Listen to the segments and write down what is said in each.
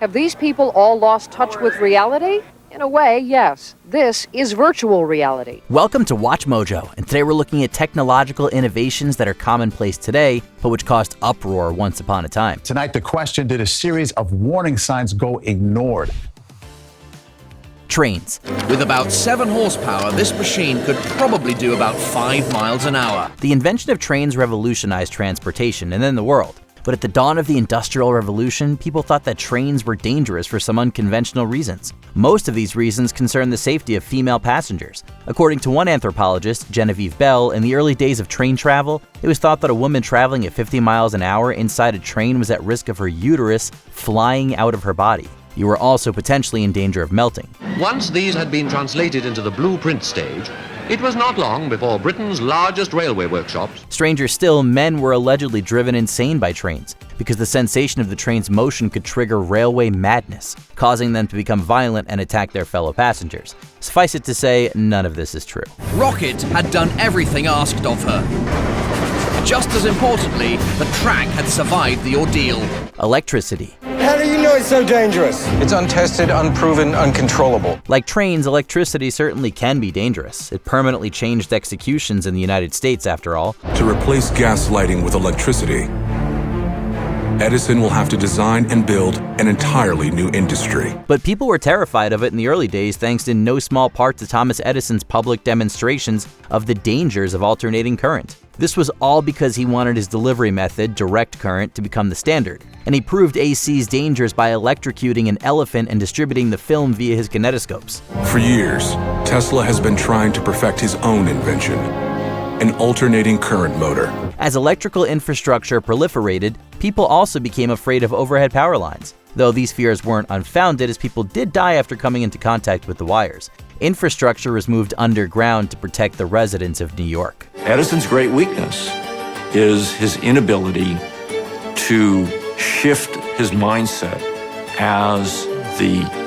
Have these people all lost touch with reality? In a way, yes. This is virtual reality. Welcome to Watch Mojo, and today we're looking at technological innovations that are commonplace today, but which caused uproar once upon a time. Tonight, the question, did a series of warning signs go ignored? Trains. With about 7 horsepower, this machine could probably do about 5 miles an hour. The invention of trains revolutionized transportation and then the world. But at the dawn of the Industrial Revolution, people thought that trains were dangerous for some unconventional reasons. Most of these reasons concern the safety of female passengers. According to one anthropologist, Genevieve Bell, in the early days of train travel, it was thought that a woman traveling at 50 miles an hour inside a train was at risk of her uterus flying out of her body. You were also potentially in danger of melting. Once these had been translated into the blueprint stage, it was not long before Britain's largest railway workshops. Stranger still, men were allegedly driven insane by trains because the sensation of the train's motion could trigger railway madness, causing them to become violent and attack their fellow passengers. Suffice it to say, none of this is true. Rocket had done everything asked of her. Just as importantly, the track had survived the ordeal. Electricity. How do you know it's so dangerous? It's untested, unproven, uncontrollable. Like trains, electricity certainly can be dangerous. It permanently changed executions in the United States, after all. To replace gas lighting with electricity, Edison will have to design and build an entirely new industry. But people were terrified of it in the early days, thanks in no small part to Thomas Edison's public demonstrations of the dangers of alternating current. This was all because he wanted his delivery method, direct current, to become the standard. And he proved AC's dangers by electrocuting an elephant and distributing the film via his kinetoscopes. For years, Tesla has been trying to perfect his own invention, an alternating current motor. As electrical infrastructure proliferated, people also became afraid of overhead power lines. Though these fears weren't unfounded, as people did die after coming into contact with the wires. Infrastructure was moved underground to protect the residents of New York. Edison's great weakness is his inability to shift his mindset as the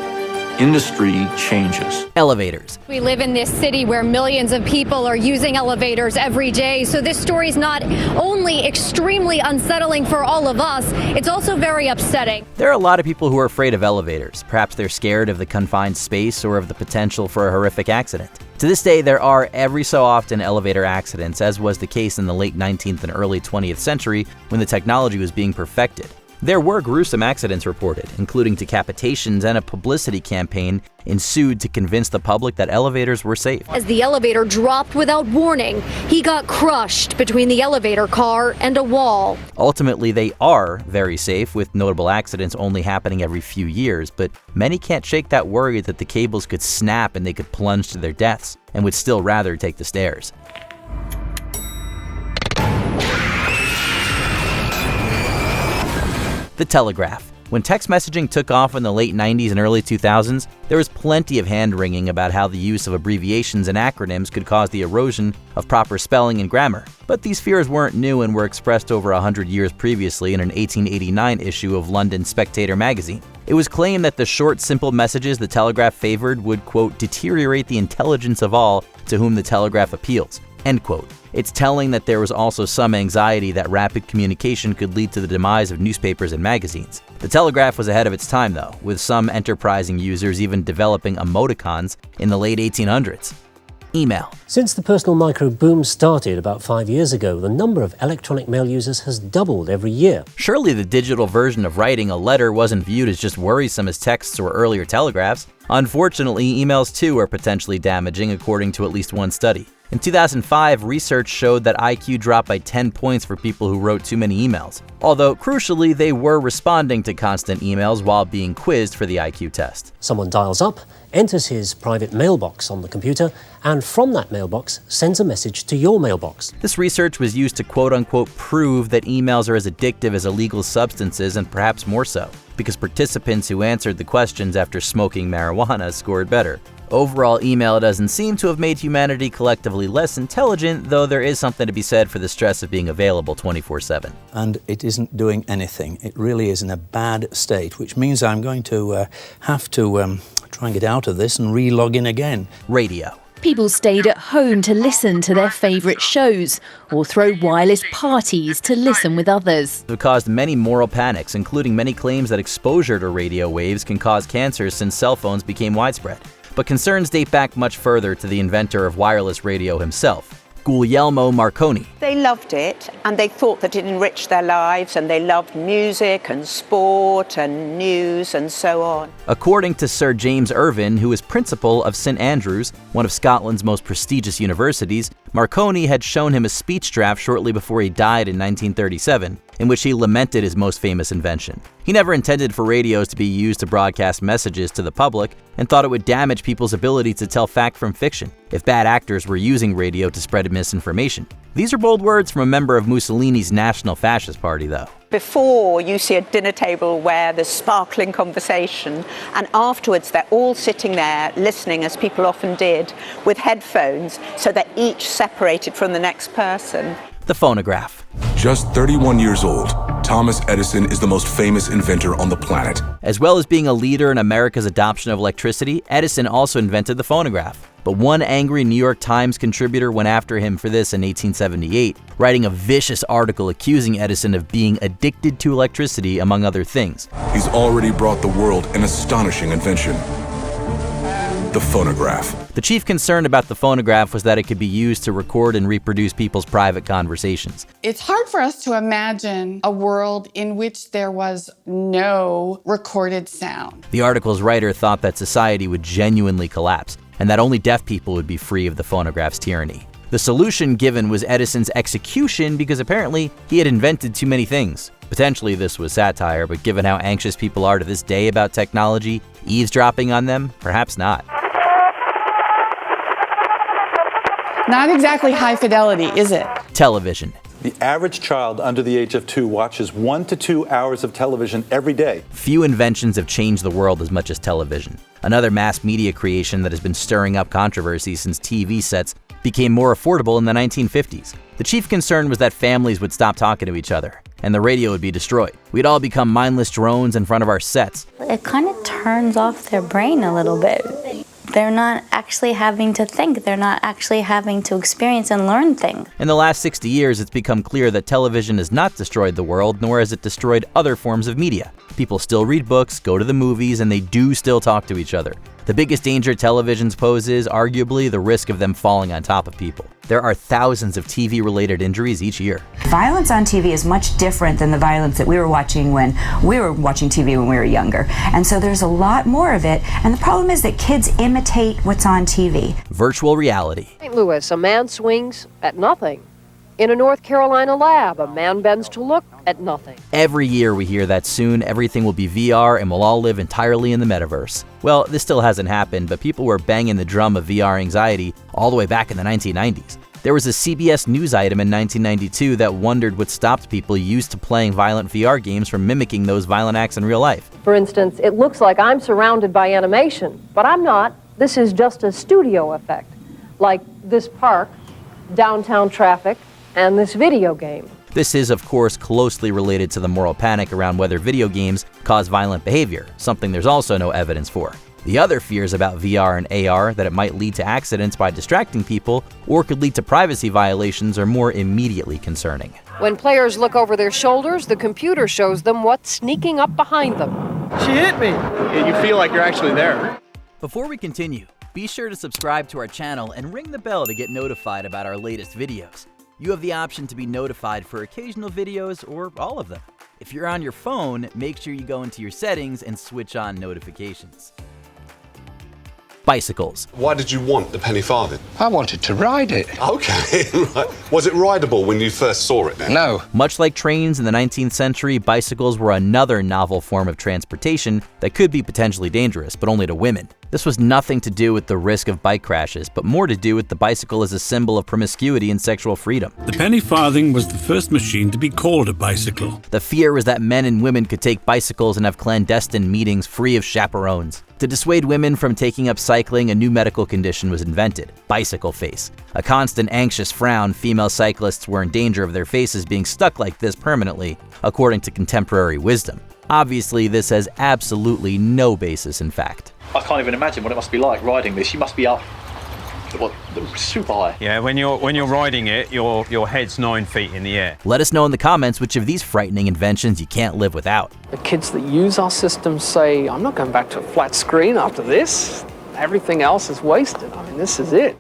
industry changes. Elevators. We live in this city where millions of people are using elevators every day, so this story is not only extremely unsettling for all of us, it's also very upsetting. There are a lot of people who are afraid of elevators. Perhaps they're scared of the confined space or of the potential for a horrific accident. To this day, there are every so often elevator accidents, as was the case in the late 19th and early 20th century when the technology was being perfected. There were gruesome accidents reported, including decapitations, and a publicity campaign ensued to convince the public that elevators were safe. As the elevator dropped without warning, he got crushed between the elevator car and a wall. Ultimately, they are very safe, with notable accidents only happening every few years, but many can't shake that worry that the cables could snap and they could plunge to their deaths, and would still rather take the stairs. The Telegraph. When text messaging took off in the late 90s and early 2000s, there was plenty of hand-wringing about how the use of abbreviations and acronyms could cause the erosion of proper spelling and grammar. But these fears weren't new and were expressed over 100 years previously in an 1889 issue of London Spectator magazine. It was claimed that the short, simple messages the Telegraph favored would, quote, deteriorate the intelligence of all to whom the Telegraph appeals, end quote. It's telling that there was also some anxiety that rapid communication could lead to the demise of newspapers and magazines. The Telegraph was ahead of its time, though, with some enterprising users even developing emoticons in the late 1800s. Email. Since the personal micro boom started about 5 years ago, the number of electronic mail users has doubled every year. Surely the digital version of writing a letter wasn't viewed as just worrisome as texts or earlier telegraphs. Unfortunately, emails too are potentially damaging, according to at least one study. In 2005, research showed that IQ dropped by 10 points for people who wrote too many emails. Although, crucially, they were responding to constant emails while being quizzed for the IQ test. Someone dials up, enters his private mailbox on the computer, and from that mailbox sends a message to your mailbox. This research was used to quote-unquote prove that emails are as addictive as illegal substances, and perhaps more so, because participants who answered the questions after smoking marijuana scored better. Overall, email doesn't seem to have made humanity collectively less intelligent, though there is something to be said for the stress of being available 24/7. And it isn't doing anything. It really is in a bad state, which means I'm going to have to try and get out of this and re-log in again. Radio. People stayed at home to listen to their favourite shows or throw wireless parties to listen with others. It caused many moral panics, including many claims that exposure to radio waves can cause cancer since cell phones became widespread. But concerns date back much further to the inventor of wireless radio himself, Guglielmo Marconi. They loved it, and they thought that it enriched their lives, and they loved music and sport and news and so on. According to Sir James Irvine, who is principal of St Andrews, one of Scotland's most prestigious universities, Marconi had shown him a speech draft shortly before he died in 1937, in which he lamented his most famous invention. He never intended for radios to be used to broadcast messages to the public and thought it would damage people's ability to tell fact from fiction if bad actors were using radio to spread misinformation. These are bold words from a member of Mussolini's National Fascist Party, though. Before, you see a dinner table where there's sparkling conversation, and afterwards they're all sitting there listening, as people often did, with headphones, so they're each separated from the next person. The phonograph. Just 31 years old, Thomas Edison is the most famous inventor on the planet. As well as being a leader in America's adoption of electricity, Edison also invented the phonograph. But one angry New York Times contributor went after him for this in 1878, writing a vicious article accusing Edison of being addicted to electricity, among other things. He's already brought the world an astonishing invention: the phonograph. The chief concern about the phonograph was that it could be used to record and reproduce people's private conversations. It's hard for us to imagine a world in which there was no recorded sound. The article's writer thought that society would genuinely collapse, and that only deaf people would be free of the phonograph's tyranny. The solution given was Edison's execution because apparently he had invented too many things. Potentially this was satire, but given how anxious people are to this day about technology, eavesdropping on them, perhaps not. Not exactly high fidelity, is it? Television. The average child under the age of 2 watches 1 to 2 hours of television every day. Few inventions have changed the world as much as television. Another mass media creation that has been stirring up controversy since TV sets became more affordable in the 1950s. The chief concern was that families would stop talking to each other, and the radio would be destroyed. We'd all become mindless drones in front of our sets. It kind of turns off their brain a little bit. They're not actually having to think. They're not actually having to experience and learn things. In the last 60 years, it's become clear that television has not destroyed the world, nor has it destroyed other forms of media. People still read books, go to the movies, and they do still talk to each other. The biggest danger television poses, arguably, the risk of them falling on top of people. There are thousands of TV-related injuries each year. Violence on TV is much different than the violence that we were watching when we were watching TV when we were younger. And so there's a lot more of it. And the problem is that kids imitate what's on TV. Virtual reality. St. Louis, a man swings at nothing. In a North Carolina lab, a man bends to look at nothing. Every year we hear that soon everything will be VR and we'll all live entirely in the metaverse. Well, this still hasn't happened, but people were banging the drum of VR anxiety all the way back in the 1990s. There was a CBS News item in 1992 that wondered what stopped people used to playing violent VR games from mimicking those violent acts in real life. For instance, it looks like I'm surrounded by animation, but I'm not. This is just a studio effect, like this park, downtown traffic, and this video game. This is, of course, closely related to the moral panic around whether video games cause violent behavior, something there's also no evidence for. The other fears about VR and AR, that it might lead to accidents by distracting people or could lead to privacy violations, are more immediately concerning. When players look over their shoulders, the computer shows them what's sneaking up behind them. She hit me! And you feel like you're actually there. Before we continue, be sure to subscribe to our channel and ring the bell to get notified about our latest videos. You have the option to be notified for occasional videos or all of them. If you're on your phone, make sure you go into your settings and switch on notifications. Bicycles. Why did you want the penny farthing? I wanted to ride it. Okay, right. Was it rideable when you first saw it then? No. Much like trains in the 19th century, bicycles were another novel form of transportation that could be potentially dangerous, but only to women. This was nothing to do with the risk of bike crashes, but more to do with the bicycle as a symbol of promiscuity and sexual freedom. The penny farthing was the first machine to be called a bicycle. The fear was that men and women could take bicycles and have clandestine meetings free of chaperones. To dissuade women from taking up cycling, a new medical condition was invented: bicycle face. A constant anxious frown, female cyclists were in danger of their faces being stuck like this permanently, according to contemporary wisdom. Obviously, this has absolutely no basis in fact. I can't even imagine what it must be like riding this. You must be up super high. Yeah, when you're riding it, your head's 9 feet in the air. Let us know in the comments which of these frightening inventions you can't live without. The kids that use our system say, I'm not going back to a flat screen after this. Everything else is wasted. I mean, this is it.